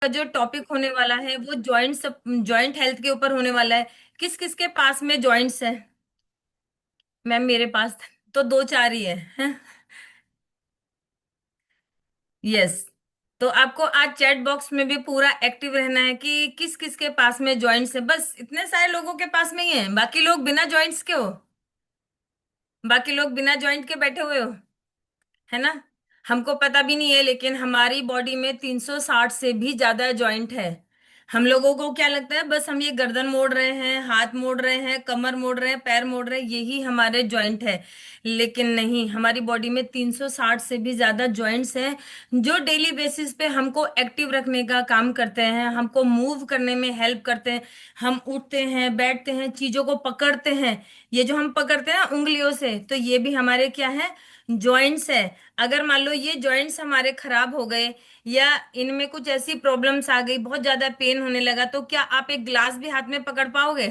का जो टॉपिक होने वाला है वो जॉइंट हेल्थ के ऊपर होने वाला है। किस किस के पास में जॉइंट्स है? मैम मेरे पास तो दो चार ही है। यस। तो आपको आज चैट बॉक्स में भी पूरा एक्टिव रहना है कि किस किस के पास में जॉइंट्स है। बस इतने सारे लोगों के पास में ही है, बाकी लोग बिना जॉइंट्स के हो। बाकी लोग बिना जॉइंट के बैठे हुए हो, है ना। हमको पता भी नहीं है, लेकिन हमारी बॉडी में 360 से भी ज्यादा जॉइंट है। हम लोगों को क्या लगता है, बस हम ये गर्दन मोड़ रहे हैं, हाथ मोड़ रहे हैं, कमर मोड़ रहे हैं, पैर मोड़ रहे हैं, यही हमारे जॉइंट है। लेकिन नहीं, हमारी बॉडी में 360 से भी ज्यादा जॉइंट्स हैं, जो डेली बेसिस पे हमको एक्टिव रखने का काम करते हैं, हमको मूव करने में हेल्प करते हैं। हम उठते हैं, बैठते हैं, चीजों को पकड़ते हैं। ये जो हम पकड़ते हैं ना उंगलियों से, तो ये भी हमारे क्या है, जॉइंट्स है। अगर मान लो ये जॉइंट्स हमारे खराब हो गए, या इनमें कुछ ऐसी प्रॉब्लम्स आ गई, बहुत ज्यादा पेन होने लगा, तो क्या आप एक ग्लास भी हाथ में पकड़ पाओगे?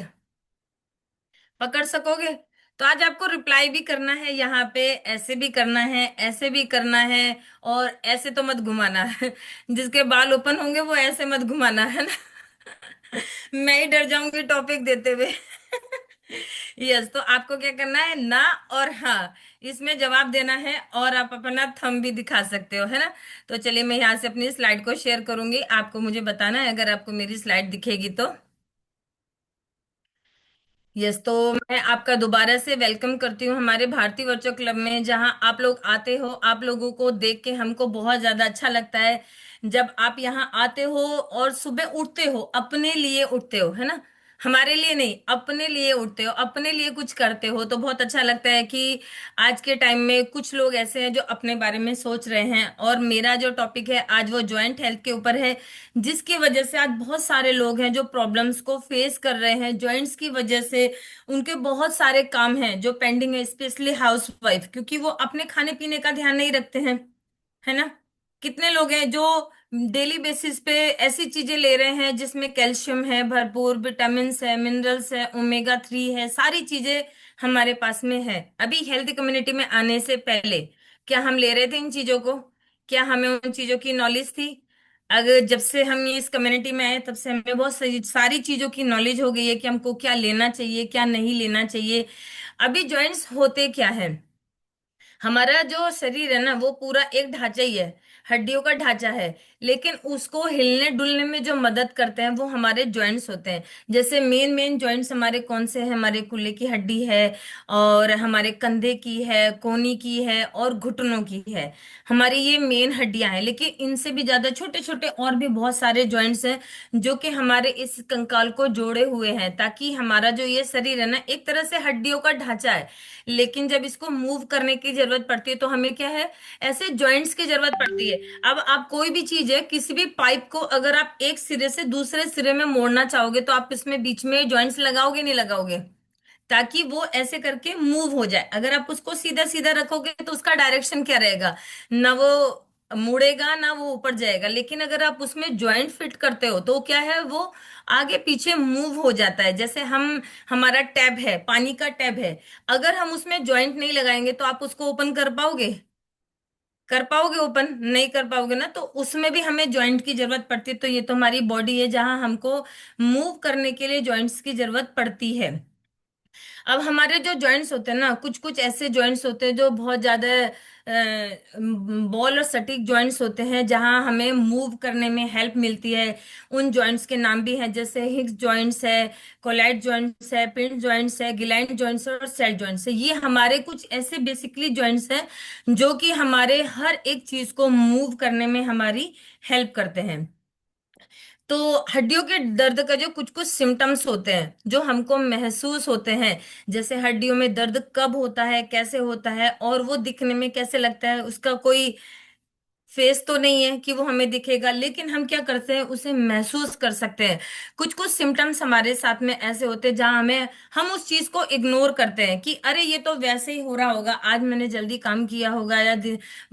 पकड़ सकोगे? तो आज आपको रिप्लाई भी करना है यहाँ पे, ऐसे भी करना है, ऐसे भी करना है। और ऐसे तो मत घुमाना। जिसके बाल ओपन होंगे वो ऐसे मत घुमाना, है ना। मैं ही डर जाऊंगी टॉपिक देते हुए। यस, तो आपको क्या करना है, ना और हाँ, इसमें जवाब देना है, और आप अपना थंब भी दिखा सकते हो, है ना। तो चलिए मैं यहाँ से अपनी स्लाइड को शेयर करूंगी, आपको मुझे बताना है अगर आपको मेरी स्लाइड दिखेगी तो। यस, तो मैं आपका दोबारा से वेलकम करती हूँ हमारे भारतीय वर्चो क्लब में, जहाँ आप लोग आते हो। आप लोगों को देख के हमको बहुत ज्यादा अच्छा लगता है जब आप यहाँ आते हो और सुबह उठते हो, अपने लिए उठते हो, है ना। हमारे लिए नहीं, अपने लिए उठते हो, अपने लिए कुछ करते हो, तो बहुत अच्छा लगता है कि आज के टाइम में कुछ लोग ऐसे हैं जो अपने बारे में सोच रहे हैं। और मेरा जो टॉपिक है आज वो जॉइंट हेल्थ के ऊपर है, जिसकी वजह से आज बहुत सारे लोग हैं जो प्रॉब्लम्स को फेस कर रहे हैं जॉइंट्स की वजह से। उनके बहुत सारे काम हैं जो पेंडिंग है, स्पेशली हाउस वाइफ, क्योंकि वो अपने खाने पीने का ध्यान नहीं रखते हैं, है ना। कितने लोग हैं जो डेली बेसिस पे ऐसी चीजें ले रहे हैं जिसमें कैल्शियम है भरपूर, विटामिन है, मिनरल्स है, ओमेगा 3 है, सारी चीजें हमारे पास में है। अभी हेल्थ कम्युनिटी में आने से पहले क्या हम ले रहे थे इन चीजों को? क्या हमें उन चीजों की नॉलेज थी? अगर जब से हम ये इस कम्युनिटी में आए तब से हमें बहुत सारी चीजों की नॉलेज हो गई है कि हमको क्या लेना चाहिए, क्या नहीं लेना चाहिए। अभी जॉइंट्स होते क्या है, हमारा जो शरीर है ना वो पूरा एक ढांचा ही है, हड्डियों का ढांचा है। लेकिन उसको हिलने डुलने में जो मदद करते हैं वो हमारे जॉइंट्स होते हैं। जैसे मेन मेन जॉइंट्स हमारे कौन से हैं, हमारे कूल्हे की हड्डी है, और हमारे कंधे की है, कोहनी की है, और घुटनों की है। हमारी ये मेन हड्डियां हैं, लेकिन इनसे भी ज्यादा छोटे छोटे और भी बहुत सारे जॉइंट्स हैं जो कि हमारे इस कंकाल को जोड़े हुए हैं, ताकि हमारा जो ये शरीर है ना एक तरह से हड्डियों का ढांचा है। लेकिन जब इसको मूव करने की जरूरत पड़ती है तो हमें क्या है, ऐसे जॉइंट्स की जरूरत पड़ती है। अब आप कोई भी चीज है, किसी भी पाइप को अगर आप एक सिरे से दूसरे सिरे में मोड़ना चाहोगे तो आप इसमें बीच में जॉइंट्स लगाओगे नहीं लगाओगे, ताकि वो ऐसे करके मूव हो जाए। अगर आप उसको सीधा सीधा रखोगे तो उसका डायरेक्शन क्या रहेगा, ना वो मुड़ेगा ना वो ऊपर जाएगा। लेकिन अगर आप उसमें ज्वाइंट फिट करते हो तो क्या है, वो आगे पीछे मूव हो जाता है। जैसे हम, हमारा टैब है, पानी का टैब है, अगर हम उसमें ज्वाइंट नहीं लगाएंगे तो आप उसको ओपन कर पाओगे? कर पाओगे ओपन? नहीं कर पाओगे ना। तो उसमें भी हमें ज्वाइंट की जरूरत पड़ती है। तो ये तो हमारी बॉडी है जहां हमको मूव करने के लिए ज्वाइंट्स की जरूरत पड़ती है। अब हमारे जो जॉइंट्स होते हैं ना, कुछ कुछ ऐसे जॉइंट्स होते हैं जो बहुत ज्यादा बॉल और सटीक जॉइंट्स होते हैं, जहां हमें मूव करने में हेल्प मिलती है। उन जॉइंट्स के नाम भी हैं, जैसे हिक्स जॉइंट्स है, कोलॉइड जॉइंट्स है, पिन जॉइंट्स है, गिलाइन जॉइंट्स और सेल जॉइंट्स है। ये हमारे कुछ ऐसे बेसिकली जॉइंट्स हैं जो कि हमारे हर एक चीज को मूव करने में हमारी हेल्प करते हैं। तो हड्डियों के दर्द का जो कुछ कुछ सिम्टम्स होते हैं जो हमको महसूस होते हैं, जैसे हड्डियों में दर्द कब होता है, कैसे होता है, और वो दिखने में कैसे लगता है, उसका कोई फेस तो नहीं है कि वो हमें दिखेगा, लेकिन हम क्या करते हैं, उसे महसूस कर सकते हैं। कुछ कुछ सिम्टम्स हमारे साथ में ऐसे होते हैं जहां हमें, हम उस चीज को इग्नोर करते हैं कि अरे ये तो वैसे ही हो रहा होगा, आज मैंने जल्दी काम किया होगा, या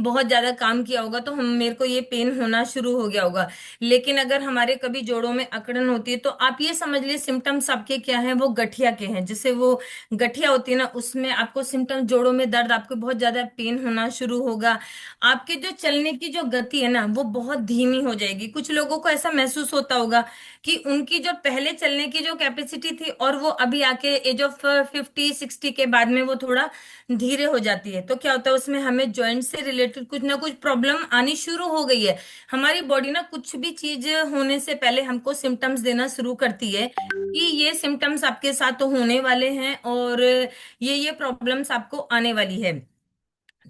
बहुत ज्यादा काम किया होगा तो हम, मेरे को ये पेन होना शुरू हो गया होगा। लेकिन अगर हमारे कभी जोड़ों में अकड़न होती है तो आप ये समझ लीजिए सिम्टम्स आपके क्या हैं, वो गठिया के हैं। जैसे वो गठिया होती है ना, उसमें आपको सिम्टम्स, जोड़ों में दर्द, आपको बहुत ज्यादा पेन होना शुरू होगा। आपके जो चलने की जो गति है ना वो बहुत धीमी हो जाएगी। कुछ लोगों को ऐसा महसूस होता होगा कि उनकी जो पहले चलने की जो कैपेसिटी थी और वो अभी आके एज ऑफ 50 60 के बाद में वो थोड़ा धीरे हो जाती है। तो क्या होता है उसमें हमें जॉइंट से रिलेटेड कुछ ना कुछ प्रॉब्लम आनी शुरू हो गई है। हमारी बॉडी ना कुछ भी चीज होने से पहले हमको सिम्टम्स देना शुरू करती है कि ये सिम्टम्स आपके साथ तो होने वाले हैं और ये प्रॉब्लम्स आपको आने वाली है।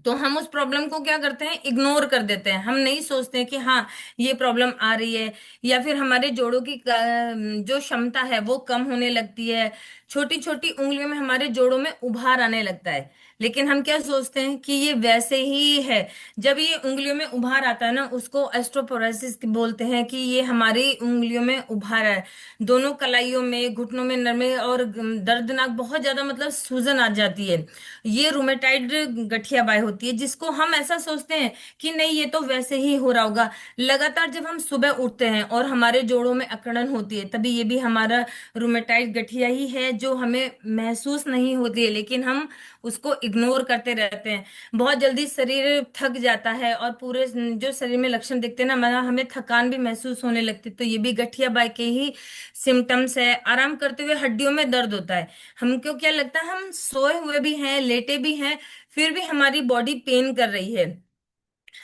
तो हम उस प्रॉब्लम को क्या करते हैं, इग्नोर कर देते हैं। हम नहीं सोचते हैं कि हाँ ये प्रॉब्लम आ रही है, या फिर हमारे जोड़ों की जो क्षमता है वो कम होने लगती है। छोटी छोटी उंगलियों में हमारे जोड़ों में उभार आने लगता है। लेकिन हम क्या सोचते हैं कि ये वैसे ही है। जब ये उंगलियों में उभार आता है ना, उसको ऑस्टियोपोरोसिस बोलते हैं कि ये हमारी उंगलियों में उभार है। दोनों कलाइयों में, घुटनों में नरमे और दर्दनाक बहुत ज्यादा मतलब सूजन आ जाती है। ये रूमेटाइड गठियाबाई होती है, जिसको हम ऐसा सोचते हैं कि नहीं ये तो वैसे ही हो रहा होगा। लगातार जब हम सुबह उठते हैं और हमारे जोड़ों में अकड़न होती है, तभी ये भी हमारा रूमेटाइड गठिया ही है जो हमें महसूस नहीं होती है, लेकिन हम उसको इग्नोर करते रहते हैं। बहुत जल्दी शरीर थक जाता है और पूरे जो शरीर में लक्षण दिखते हैं ना, मतलब हमें थकान भी महसूस होने लगती है। तो ये भी गठियाबाई के ही सिम्टम्स है। आराम करते हुए हड्डियों में दर्द होता है। हमको क्या लगता है, हम सोए हुए भी हैं, लेटे भी हैं, फिर भी हमारी बॉडी पेन कर रही है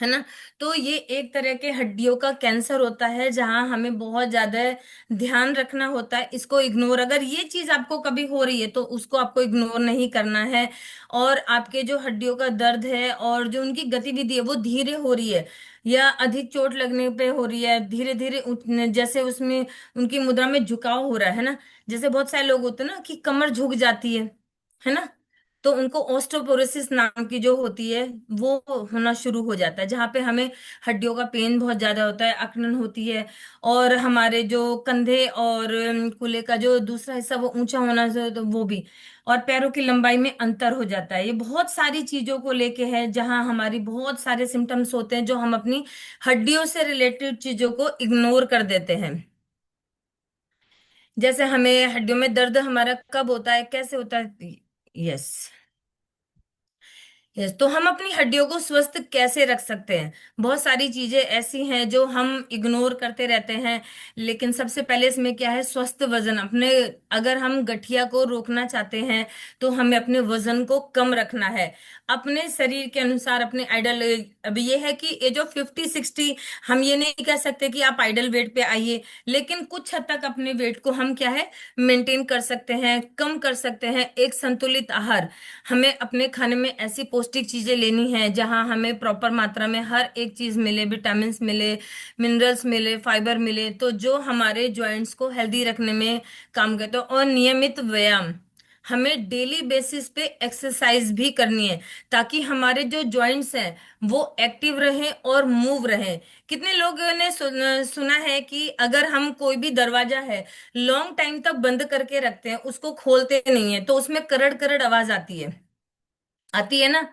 ना। तो ये एक तरह के हड्डियों का कैंसर होता है, जहां हमें बहुत ज्यादा ध्यान रखना होता है। इसको इग्नोर, अगर ये चीज आपको कभी हो रही है तो उसको आपको इग्नोर नहीं करना है। और आपके जो हड्डियों का दर्द है और जो उनकी गतिविधि है वो धीरे हो रही है या अधिक चोट लगने पे हो रही है, धीरे धीरे जैसे उसमें उनकी मुद्रा में झुकाव हो रहा है ना। जैसे बहुत सारे लोग होते हैं ना कि कमर झुक जाती है ना। तो उनको ओस्टोपोरोसिस नाम की जो होती है वो होना शुरू हो जाता है, जहाँ पे हमें हड्डियों का पेन बहुत ज्यादा होता है, अकड़न होती है। और हमारे जो कंधे और कूल्हे का जो दूसरा हिस्सा वो ऊंचा होना तो वो भी, और पैरों की लंबाई में अंतर हो जाता है। ये बहुत सारी चीजों को लेके है, जहाँ हमारी बहुत सारे सिम्टम्स होते हैं जो हम अपनी हड्डियों से रिलेटेड चीजों को इग्नोर कर देते हैं। जैसे हमें हड्डियों में दर्द हमारा कब होता है, कैसे होता है। यस। यस, तो हम अपनी हड्डियों को स्वस्थ कैसे रख सकते हैं। बहुत सारी चीजें ऐसी हैं जो हम इग्नोर करते रहते हैं। लेकिन सबसे पहले इसमें क्या है, स्वस्थ वजन अपने, अगर हम गठिया को रोकना चाहते हैं तो हमें अपने वजन को कम रखना है, अपने शरीर के अनुसार, अपने आइडल। अब ये है कि एज ऑफ 50 60 हम ये नहीं कह सकते कि आप आइडल वेट पे आइए, लेकिन कुछ हद तक अपने वेट को हम क्या है, मेंटेन कर सकते हैं, कम कर सकते हैं। एक संतुलित आहार, हमें अपने खाने में ऐसी पौष्टिक चीजें लेनी है जहां हमें प्रॉपर मात्रा में हर एक चीज मिले, विटामिन्स मिले, मिनरल्स मिले, फाइबर मिले, तो जो हमारे जॉइंट्स को हेल्दी रखने में काम करते हैं। और नियमित व्यायाम, हमें डेली बेसिस पे एक्सरसाइज भी करनी है, ताकि हमारे जो जॉइंट्स हैं वो एक्टिव रहें और मूव रहें। कितने लोगों ने सुना है कि अगर हम कोई भी दरवाजा है लॉन्ग टाइम तक बंद करके रखते हैं, उसको खोलते नहीं है, तो उसमें करड़ करड़ आवाज आती है ना।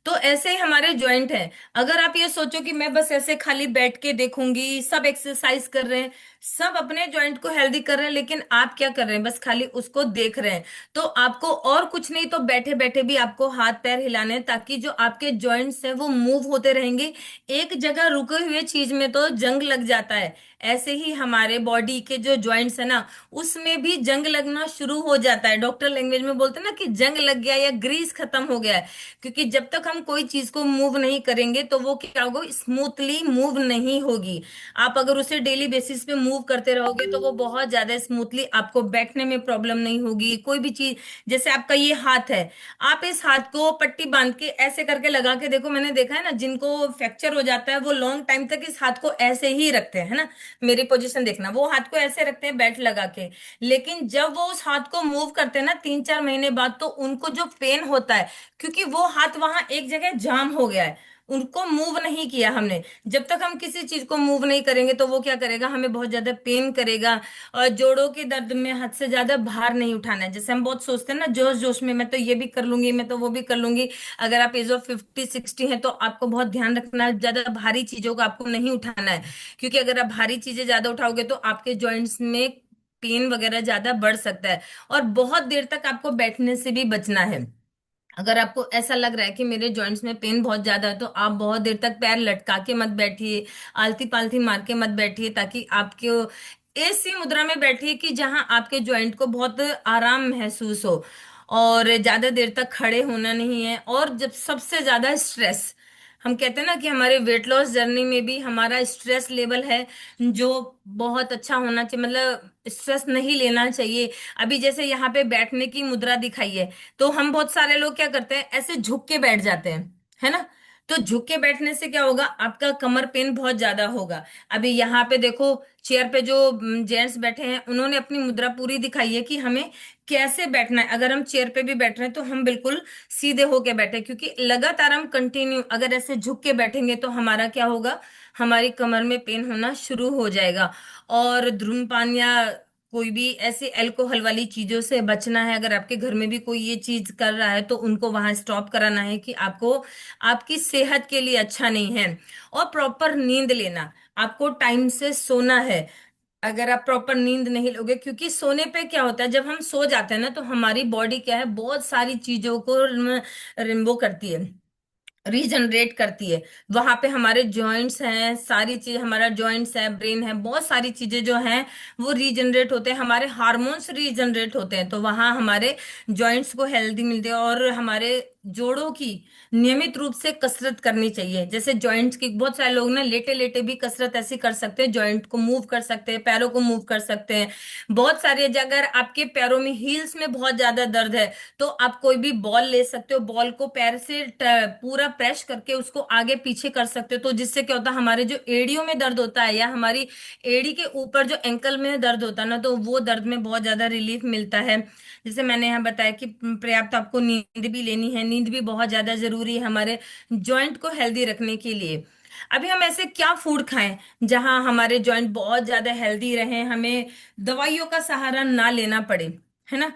तो ऐसे ही हमारे जॉइंट हैं। अगर आप ये सोचो कि मैं बस ऐसे खाली बैठ के देखूंगी, सब एक्सरसाइज कर रहे हैं, सब अपने जॉइंट को हेल्दी कर रहे हैं, लेकिन आप क्या कर रहे हैं, बस खाली उसको देख रहे हैं। तो आपको और कुछ नहीं, तो बैठे बैठे भी आपको हाथ पैर हिलाने हैं, ताकि जो आपके जॉइंट्स हैं वो मूव होते रहेंगे। एक जगह रुके हुए चीज में तो जंग लग जाता है, ऐसे ही हमारे बॉडी के जो जॉइंट्स है ना, उसमें भी जंग लगना शुरू हो जाता है। डॉक्टर लैंग्वेज में बोलते हैं ना कि जंग लग गया या ग्रीस खत्म हो गया है। क्योंकि जब तक हम कोई चीज को मूव नहीं करेंगे तो वो क्या होगा, स्मूथली मूव नहीं होगी। आप अगर उसे डेली बेसिस पे मूव करते रहोगे तो वो बहुत ज्यादा स्मूथली, आपको बैठने में प्रॉब्लम नहीं होगी। कोई भी चीज, जैसे आपका ये हाथ है, आप इस हाथ को पट्टी बांध के ऐसे करके लगा के देखो, मैंने देखा है ना जिनको फ्रैक्चर हो जाता है वो लॉन्ग टाइम तक इस हाथ को ऐसे ही रखते हैं, है ना। मेरी पोजीशन देखना, वो हाथ को ऐसे रखते हैं बेल्ट लगा के। लेकिन जब वो उस हाथ को मूव करते हैं ना 3 4 महीने बाद, तो उनको जो पेन होता है, क्योंकि वो हाथ वहां एक जगह जाम हो गया है, उनको मूव नहीं किया हमने। जब तक हम किसी चीज को मूव नहीं करेंगे तो वो क्या करेगा, हमें बहुत ज्यादा पेन करेगा। और जोड़ों के दर्द में हद से ज्यादा भार नहीं उठाना है। जैसे हम बहुत सोचते हैं ना जोश जोश में, मैं तो ये भी कर लूंगी, मैं तो वो भी कर लूंगी। अगर आप एज ऑफ 50 60 हैं तो आपको बहुत ध्यान रखना है, ज्यादा भारी चीजों को आपको नहीं उठाना है। क्योंकि अगर आप भारी चीजें ज्यादा उठाओगे तो आपके जॉइंट्स में पेन वगैरह ज्यादा बढ़ सकता है। और बहुत देर तक आपको बैठने से भी बचना है। अगर आपको ऐसा लग रहा है कि मेरे जॉइंट्स में पेन बहुत ज्यादा है, तो आप बहुत देर तक पैर लटका के मत बैठिए, आलती पालती मार के मत बैठिए, ताकि आपके ऐसी मुद्रा में बैठिए कि जहां आपके जॉइंट को बहुत आराम महसूस हो। और ज्यादा देर तक खड़े होना नहीं है। और जब सबसे ज्यादा स्ट्रेस, हम कहते हैं ना कि हमारे वेट लॉस जर्नी में भी हमारा स्ट्रेस लेवल है जो बहुत अच्छा होना चाहिए, मतलब स्ट्रेस नहीं लेना चाहिए। अभी जैसे यहाँ पे बैठने की मुद्रा दिखाई है, तो हम बहुत सारे लोग क्या करते हैं, ऐसे झुक के बैठ जाते हैं, है ना। तो झुक के बैठने से क्या होगा, आपका कमर पेन बहुत ज्यादा होगा। अभी यहाँ पे देखो, चेयर पे जो जेंट्स बैठे हैं, उन्होंने अपनी मुद्रा पूरी दिखाई है कि हमें कैसे बैठना है। अगर हम चेयर पे भी बैठ रहे हैं तो हम बिल्कुल सीधे होके बैठे, क्योंकि लगातार हम कंटिन्यू अगर ऐसे झुक के बैठेंगे तो हमारा क्या होगा, हमारी कमर में पेन होना शुरू हो जाएगा। और धूम्रपान या कोई भी ऐसे अल्कोहल वाली चीजों से बचना है। अगर आपके घर में भी कोई ये चीज कर रहा है तो उनको वहां स्टॉप कराना है, कि आपको आपकी सेहत के लिए अच्छा नहीं है। और प्रॉपर नींद लेना, आपको टाइम से सोना है। अगर आप प्रॉपर नींद नहीं लोगे, क्योंकि सोने पे क्या होता है, जब हम सो जाते हैं ना, तो हमारी बॉडी क्या है, बहुत सारी चीजों को रिम्बो करती है, रीजनरेट करती है। वहां पे हमारे जॉइंट्स हैं, सारी चीज, हमारा जॉइंट्स है, ब्रेन है, बहुत सारी चीजें जो हैं वो रीजनरेट होते हैं, हमारे हार्मोन्स रीजनरेट होते हैं, तो वहां हमारे जॉइंट्स को हेल्दी मिलती है। और हमारे जोड़ों की नियमित रूप से कसरत करनी चाहिए। जैसे जॉइंट्स की, बहुत सारे लोग ना लेटे लेटे भी कसरत ऐसी कर सकते हैं, जॉइंट को मूव कर सकते हैं, पैरों को मूव कर सकते हैं। बहुत सारे, अगर आपके पैरों में, हील्स में बहुत ज्यादा दर्द है, तो आप कोई भी बॉल ले सकते हो, बॉल को पैर से पूरा प्रेस करके उसको आगे पीछे कर सकते हो, तो जिससे क्या होता है, हमारे जो एड़ियों में दर्द होता है, या हमारी एड़ी के ऊपर जो एंकल में दर्द होता है ना, तो वो दर्द में बहुत ज्यादा रिलीफ मिलता है। जैसे मैंने यहाँ बताया कि पर्याप्त आपको नींद भी लेनी है, नींद भी बहुत ज्यादा जरूरी है हमारे जॉइंट को हेल्दी रखने के लिए। अभी हम ऐसे क्या फूड खाएं जहां हमारे जॉइंट बहुत ज्यादा हेल्दी रहे, हमें दवाइयों का सहारा ना लेना पड़े, है ना।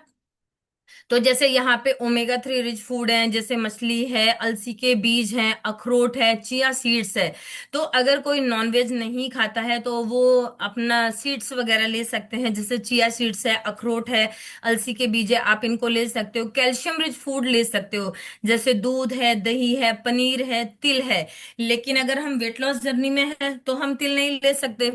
तो जैसे यहाँ पे ओमेगा 3 रिच फूड है, जैसे मछली है, अलसी के बीज हैं, अखरोट है, चिया सीड्स है। तो अगर कोई नॉनवेज नहीं खाता है तो वो अपना सीड्स वगैरह ले सकते हैं, जैसे चिया सीड्स है, अखरोट है, अलसी के बीज है, आप इनको ले सकते हो। कैल्शियम रिच फूड ले सकते हो, जैसे दूध है, दही है, पनीर है, तिल है। लेकिन अगर हम वेट लॉस जर्नी में है तो हम तिल नहीं ले सकते,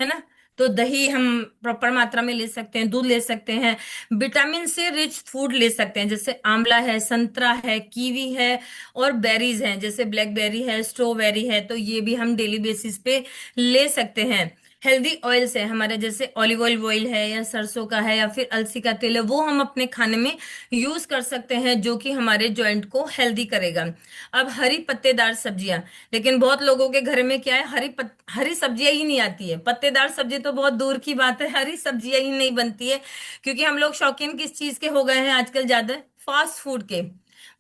है ना। तो दही हम प्रॉपर मात्रा में ले सकते हैं, दूध ले सकते हैं। विटामिन से रिच फूड ले सकते हैं, जैसे आंवला है, संतरा है, कीवी है, और बेरीज हैं, जैसे ब्लैकबेरी है, स्ट्रॉबेरी है, तो ये भी हम डेली बेसिस पे ले सकते हैं। हेल्दी ऑयल्स है हमारे, जैसे ऑलिव ऑयल है, या सरसों का है, या फिर अलसी का तेल है, वो हम अपने खाने में यूज कर सकते हैं, जो कि हमारे जॉइंट को हेल्दी करेगा। अब हरी पत्तेदार सब्जियां, लेकिन बहुत लोगों के घर में क्या है, हरी सब्जियां ही नहीं आती है, पत्तेदार सब्जी तो बहुत दूर की बात है, हरी सब्जियां ही नहीं बनती है। क्योंकि हम लोग शौकीन किस चीज के हो गए हैं आजकल, ज्यादा फास्ट फूड के,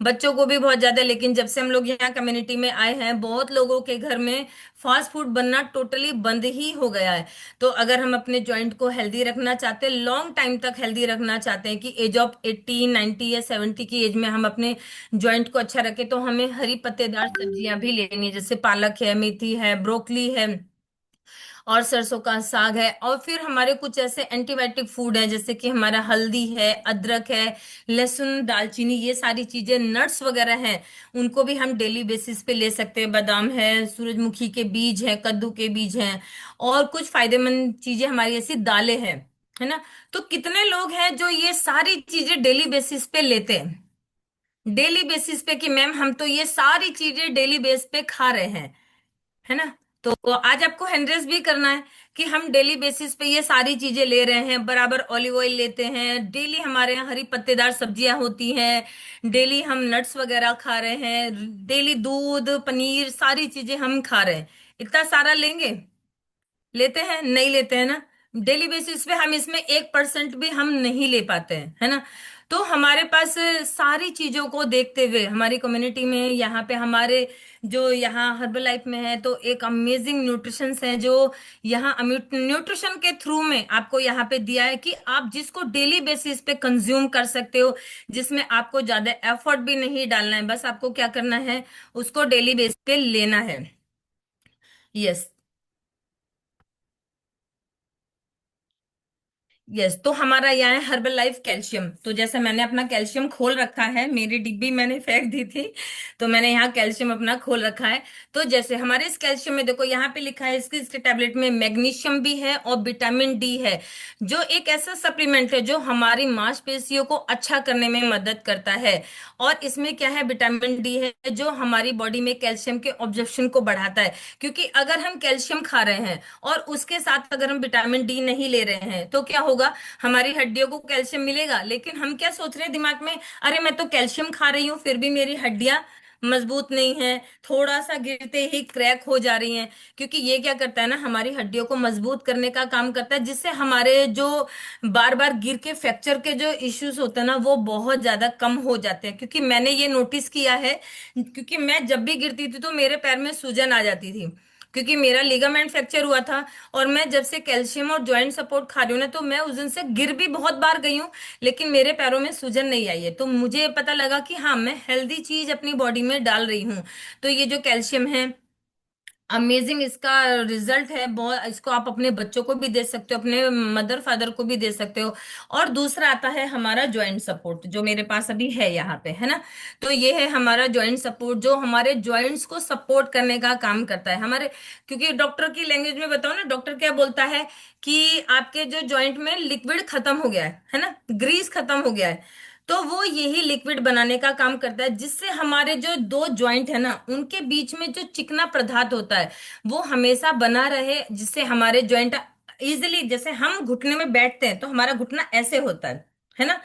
बच्चों को भी बहुत ज्यादा। लेकिन जब से हम लोग यहाँ कम्युनिटी में आए हैं, बहुत लोगों के घर में फास्ट फूड बनना टोटली बंद ही हो गया है। तो अगर हम अपने जॉइंट को हेल्दी रखना चाहते हैं, लॉन्ग टाइम तक हेल्दी रखना चाहते हैं, कि एज ऑफ 80 90 या 70 की एज में हम अपने जॉइंट को अच्छा रखें, तो हमें हरी पत्तेदार सब्जियां भी लेनी है, जैसे पालक है, मेथी है, ब्रोकली है, और सरसों का साग है। और फिर हमारे कुछ ऐसे एंटीबायोटिक फूड है, जैसे कि हमारा हल्दी है, अदरक है, लहसुन, दालचीनी, ये सारी चीजें, नट्स वगैरह हैं, उनको भी हम डेली बेसिस पे ले सकते हैं। बादाम है, सूरजमुखी के बीज है, कद्दू के बीज हैं, और कुछ फायदेमंद चीजें हमारी ऐसी दालें हैं, है ना। तो कितने लोग हैं जो ये सारी चीजें डेली बेसिस पे लेते हैं, डेली बेसिस पे, कि मैम हम तो ये सारी चीजें डेली बेस पे खा रहे हैं, है ना। तो आज आपको हैंडरेस भी करना है कि हम डेली बेसिस पे ये सारी चीजें ले रहे हैं, बराबर ऑलिव ऑयल लेते हैं, डेली हमारे यहाँ हरी पत्तेदार सब्जियां होती हैं, डेली हम नट्स वगैरह खा रहे हैं, डेली दूध, पनीर, सारी चीजें हम खा रहे हैं। इतना सारा लेंगे, लेते हैं, नहीं लेते हैं ना। डेली बेसिस पे हम इसमें 1% भी हम नहीं ले पाते हैं, है ना। तो हमारे पास सारी चीजों को देखते हुए, हमारी कम्युनिटी में, यहाँ पे हमारे जो यहाँ हर्बल लाइफ में है, तो एक अमेजिंग न्यूट्रिशन है जो यहाँ न्यूट्रिशन के थ्रू में आपको यहाँ पे दिया है, कि आप जिसको डेली बेसिस पे कंज्यूम कर सकते हो, जिसमें आपको ज्यादा एफर्ट भी नहीं डालना है, बस आपको क्या करना है, उसको डेली बेसिस पे लेना है। यस। यस, तो हमारा यहाँ है हर्बल लाइफ कैल्शियम। तो जैसे मैंने अपना कैल्शियम खोल रखा है, मेरी डिब्बी मैंने फेंक दी थी, तो मैंने यहाँ कैल्शियम अपना खोल रखा है। तो जैसे हमारे इस कैल्शियम में देखो, यहाँ पे लिखा है इसके टैबलेट में मैग्नीशियम भी है और विटामिन डी है, जो एक ऐसा सप्लीमेंट है जो हमारी मांसपेशियों को अच्छा करने में मदद करता है। और इसमें क्या है, विटामिन डी है जो हमारी बॉडी में कैल्शियम के ऑब्जर्प्शन को बढ़ाता है। क्योंकि अगर हम कैल्शियम खा रहे हैं और उसके साथ अगर हम विटामिन डी नहीं ले रहे हैं तो क्या होगा, हमारी हड्डियों को कैल्शियम मिलेगा, लेकिन हम क्या सोच रहे हैं दिमाग में, अरे मैं तो कैल्शियम खा रही हूँ फिर भी मेरी हड्डियां मजबूत नहीं है, थोड़ा सा गिरते ही क्रैक हो जा रही हैं। क्योंकि ये क्या करता है ना, हमारी हड्डियों को मजबूत करने का काम करता है, जिससे हमारे जो बार बार गिर के फ्रैक्चर के जो इश्यूज होते हैं ना, वो बहुत ज्यादा कम हो जाते हैं। क्योंकि मैंने ये नोटिस किया है, क्योंकि मैं जब भी गिरती थी तो मेरे पैर में सूजन आ जाती थी, क्योंकि मेरा लिगामेंट फ्रैक्चर हुआ था। और मैं जब से कैल्शियम और जॉइंट सपोर्ट खा रही हूँ ना, तो मैं उस दिन से गिर भी बहुत बार गई हूँ, लेकिन मेरे पैरों में सूजन नहीं आई है। तो मुझे पता लगा कि हाँ, मैं हेल्दी चीज अपनी बॉडी में डाल रही हूँ। तो ये जो कैल्शियम है, अमेजिंग इसका रिजल्ट है बहुत। इसको आप अपने बच्चों को भी दे सकते हो, अपने मदर फादर को भी दे सकते हो। और दूसरा आता है हमारा जॉइंट सपोर्ट, जो मेरे पास अभी है यहाँ पे, है ना। तो ये है हमारा जॉइंट सपोर्ट, जो हमारे जॉइंट्स को सपोर्ट करने का काम करता है हमारे। क्योंकि डॉक्टर की लैंग्वेज में बताओ ना, डॉक्टर क्या बोलता है कि आपके जो जॉइंट में लिक्विड खत्म हो गया है ना, ग्रीस खत्म हो गया है। तो वो यही लिक्विड बनाने का काम करता है, जिससे हमारे जो दो जॉइंट है ना, उनके बीच में जो चिकना पदार्थ होता है वो हमेशा बना रहे, जिससे हमारे जॉइंट इजिली, जैसे हम घुटने में बैठते हैं तो हमारा घुटना ऐसे होता है ना।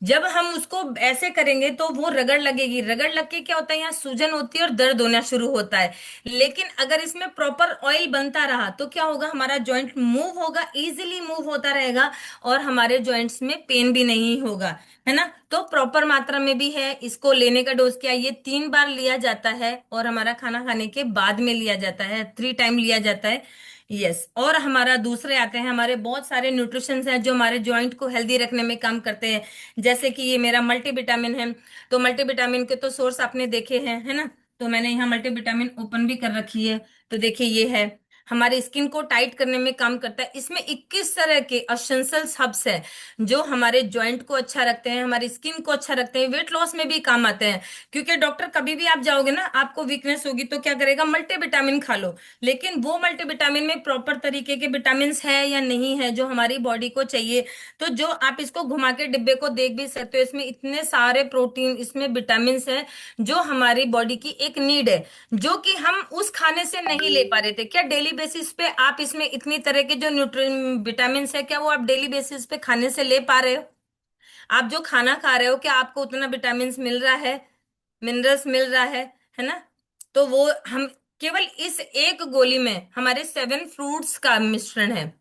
जब हम उसको ऐसे करेंगे तो वो रगड़ लगेगी, रगड़ लग के क्या होता है, यहाँ सूजन होती है और दर्द होना शुरू होता है। लेकिन अगर इसमें प्रॉपर ऑयल बनता रहा तो क्या होगा, हमारा जॉइंट मूव होगा, इजीली मूव होता रहेगा, और हमारे जॉइंट्स में पेन भी नहीं होगा, है ना। तो प्रॉपर मात्रा में भी है, इसको लेने का डोज क्या है, ये 3 बार लिया जाता है, और हमारा खाना खाने के बाद में लिया जाता है, 3 टाइम लिया जाता है। यस, और हमारा दूसरे आते हैं, हमारे बहुत सारे न्यूट्रिशंस हैं जो हमारे जॉइंट को हेल्दी रखने में काम करते हैं। जैसे कि ये मेरा मल्टीविटामिन है। तो मल्टीविटामिन के तो सोर्स आपने देखे हैं, है ना। तो मैंने यहाँ मल्टीविटामिन ओपन भी कर रखी है। तो देखिए ये है, हमारे स्किन को टाइट करने में काम करता है। इसमें 21 तरह के एसेंशियल हर्ब्स हैं जो हमारे जॉइंट को अच्छा रखते हैं, हमारी स्किन को अच्छा रखते हैं, वेट लॉस में भी काम आते हैं। क्योंकि डॉक्टर कभी भी आप जाओगे ना, आपको वीकनेस होगी तो क्या करेगा, मल्टीविटामिन खा लो। लेकिन वो मल्टीविटामिन में प्रॉपर तरीके के विटामिन है या नहीं है जो हमारी बॉडी को चाहिए। तो जो आप इसको घुमा के डिब्बे को देख भी सकते हो, इसमें इतने सारे प्रोटीन, इसमें विटामिन है जो हमारी बॉडी की एक नीड है, जो कि हम उस खाने से नहीं ले पा रहे थे। क्या डेली बेसिस पे आप इसमें इतनी तरह के जो न्यूट्रि विटामिन है, क्या वो आप डेली बेसिस पे खाने से ले पा रहे हो? आप जो खाना खा रहे हो, क्या आपको उतना विटामिन मिल रहा है, मिनरल्स मिल रहा है ना। तो वो हम केवल इस एक गोली में हमारे 7 फ्रूट्स का मिश्रण है।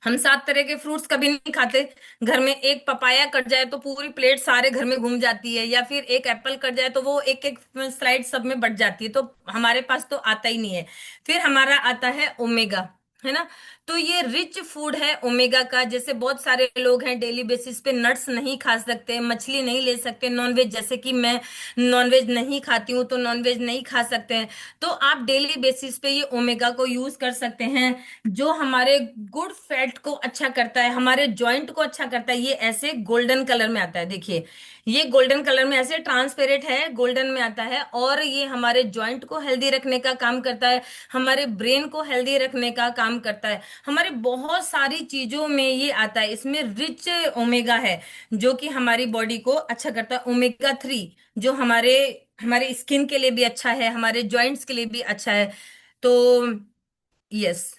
हम 7 तरह के फ्रूट्स कभी नहीं खाते। घर में एक पपाया कट जाए तो पूरी प्लेट सारे घर में घूम जाती है, या फिर एक एप्पल कट जाए तो वो एक एक स्लाइड सब में बट जाती है। तो हमारे पास तो आता ही नहीं है। फिर हमारा आता है ओमेगा, है ना। तो ये रिच फूड है ओमेगा का। जैसे बहुत सारे लोग हैं डेली बेसिस पे नट्स नहीं खा सकते, मछली नहीं ले सकते, नॉनवेज, जैसे कि मैं नॉनवेज नहीं खाती हूँ तो नॉनवेज नहीं खा सकते हैं। तो आप डेली बेसिस पे ये ओमेगा को यूज कर सकते हैं, जो हमारे गुड फैट को अच्छा करता है, हमारे जॉइंट को अच्छा करता है। ये ऐसे गोल्डन कलर में आता है, देखिए ये गोल्डन कलर में ऐसे ट्रांसपेरेंट है, गोल्डन में आता है, और ये हमारे जॉइंट को हेल्दी रखने का काम करता है, हमारे ब्रेन को हेल्दी रखने का काम करता है, हमारे बहुत सारी चीजों में ये आता है। इसमें रिच ओमेगा है जो कि हमारी बॉडी को अच्छा करता है। ओमेगा 3 जो हमारे हमारे स्किन के लिए भी अच्छा है, हमारे जॉइंट्स के लिए भी अच्छा है। तो यस,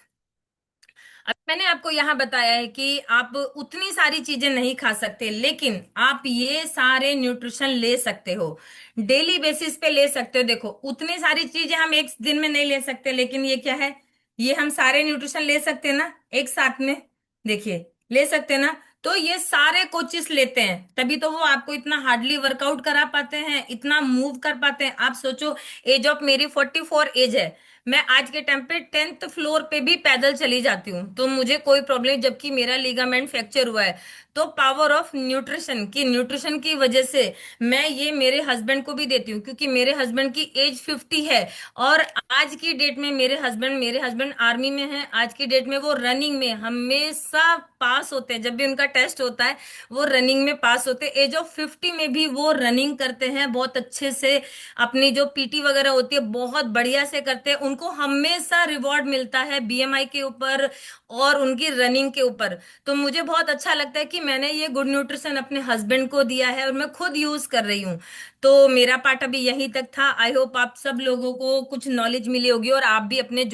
अब मैंने आपको यहाँ बताया है कि आप उतनी सारी चीजें नहीं खा सकते, लेकिन आप ये सारे न्यूट्रिशन ले सकते हो, डेली बेसिस पे ले सकते हो। देखो उतनी सारी चीजें हम एक दिन में नहीं ले सकते, लेकिन ये क्या है, ये हम सारे न्यूट्रिशन ले सकते हैं ना एक साथ में। देखिए, ले सकते हैं ना। तो ये सारे कोचिस लेते हैं, तभी तो वो आपको इतना हार्डली वर्कआउट करा पाते हैं, इतना मूव कर पाते हैं। आप सोचो, एज ऑफ मेरी 44 एज है, मैं आज के टाइम पे 10th फ्लोर पे भी पैदल चली जाती हूँ, तो मुझे कोई प्रॉब्लम, जबकि मेरा लिगामेंट फ्रैक्चर हुआ है। तो पावर ऑफ न्यूट्रिशन की वजह से मैं ये मेरे हस्बैंड को भी देती हूँ, क्योंकि मेरे हस्बैंड की एज 50 है। और आज की डेट में मेरे हस्बैंड आर्मी में हैं। आज की डेट में वो रनिंग में हमेशा पास होते हैं, जब भी उनका टेस्ट होता है वो रनिंग में पास होते हैं। एज ऑफ 50 में भी वो रनिंग करते हैं बहुत अच्छे से। अपनी जो पीटी वगैरह होती है बहुत बढ़िया से करते हैं। उनको हमेशा रिवॉर्ड मिलता है बीएमआई के ऊपर और उनकी रनिंग के ऊपर। तो मुझे बहुत अच्छा लगता है कि मैंने ये गुड न्यूट्रिशन अपने हस्बैंड को दिया है और मैं खुद यूज कर रही हूँ। तो मेरा पार्ट अभी यहीं तक था। आई होप आप सब लोगों को कुछ नॉलेज मिली होगी और आप भी अपने